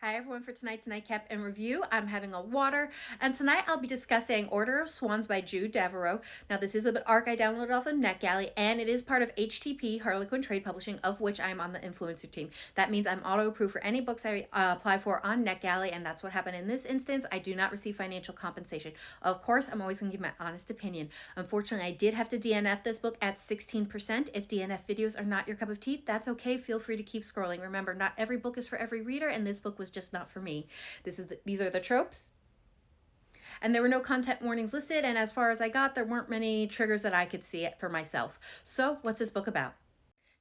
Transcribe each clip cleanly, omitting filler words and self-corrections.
Hi everyone, for tonight's Nightcap and review, I'm having a water, and tonight I'll be discussing Order of Swans by Jude Deveraux. Now this is an arc I downloaded off of NetGalley, and it is part of HTP, Harlequin Trade Publishing, of which I'm on the influencer team. That means I'm auto-approved for any books I apply for on NetGalley, and that's what happened in this instance. I do not receive financial compensation. Of course, I'm always going to give my honest opinion. Unfortunately, I did have to DNF this book at 16%. If DNF videos are not your cup of tea, that's okay. Feel free to keep scrolling. Remember, not every book is for every reader, and this book was just not for me. These are the tropes. And there were no content warnings listed, and as far as I got, there weren't many triggers that I could see it for myself. So, what's this book about?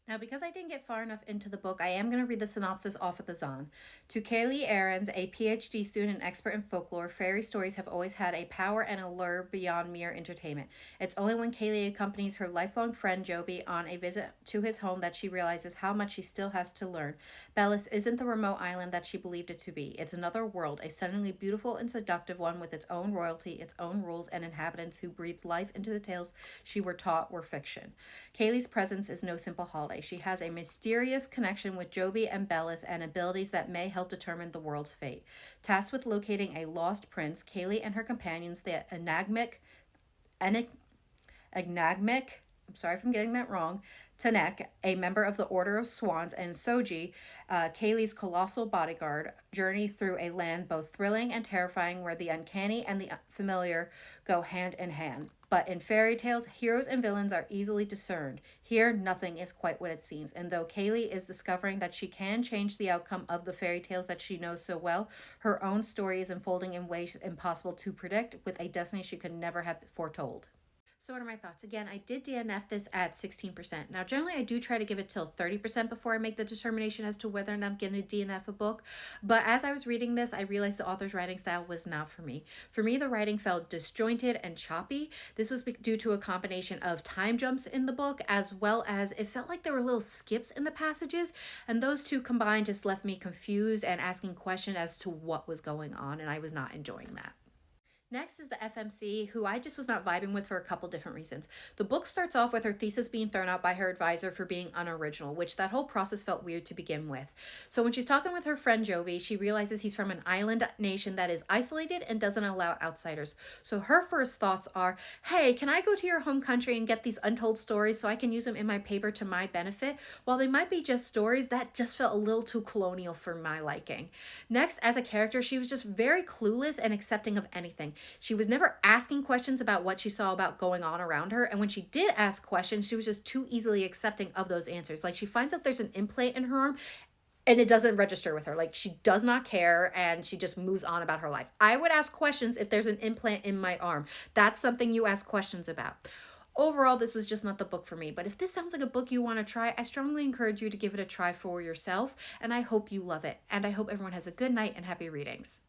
Now, because I didn't get far enough into the book, I am going to read the synopsis off of the Zahn. To Kaylee Ahrens, a PhD student and expert in folklore, fairy stories have always had a power and allure beyond mere entertainment. It's only when Kaylee accompanies her lifelong friend Joby on a visit to his home that she realizes how much she still has to learn. Bellis isn't the remote island that she believed it to be. It's another world, a stunningly beautiful and seductive one with its own royalty, its own rules, and inhabitants who breathe life into the tales she were taught were fiction. Kaylee's presence is no simple holiday. She has a mysterious connection with Joby and Bellis and abilities that may help determine the world's fate. Tasked with locating a lost prince, Kaylee and her companions, the enigmatic, I'm sorry if I'm getting that wrong, Tanek, a member of the Order of Swans, and Soji, Kaylee's colossal bodyguard, journey through a land both thrilling and terrifying where the uncanny and the familiar go hand in hand. But in fairy tales, heroes and villains are easily discerned. Here, nothing is quite what it seems. And though Kaylee is discovering that she can change the outcome of the fairy tales that she knows so well, her own story is unfolding in ways impossible to predict, with a destiny she could never have foretold. So what are my thoughts? Again, I did DNF this at 16%. Now, generally, I do try to give it till 30% before I make the determination as to whether or not I'm going to DNF a book. But as I was reading this, I realized the author's writing style was not for me. For me, the writing felt disjointed and choppy. This was due to a combination of time jumps in the book, as well as it felt like there were little skips in the passages. And those two combined just left me confused and asking questions as to what was going on, and I was not enjoying that. Next is the FMC, who I just was not vibing with for a couple different reasons. The book starts off with her thesis being thrown out by her advisor for being unoriginal, which that whole process felt weird to begin with. So when she's talking with her friend Jovi, she realizes he's from an island nation that is isolated and doesn't allow outsiders. So her first thoughts are, hey, can I go to your home country and get these untold stories so I can use them in my paper to my benefit? While they might be just stories, that just felt a little too colonial for my liking. Next, as a character, she was just very clueless and accepting of anything. She was never asking questions about what she saw about going on around her. And when she did ask questions, she was just too easily accepting of those answers. Like, she finds out there's an implant in her arm and it doesn't register with her. Like, she does not care and she just moves on about her life. I would ask questions if there's an implant in my arm. That's something you ask questions about. Overall, this was just not the book for me. But if this sounds like a book you want to try, I strongly encourage you to give it a try for yourself. And I hope you love it. And I hope everyone has a good night and happy readings.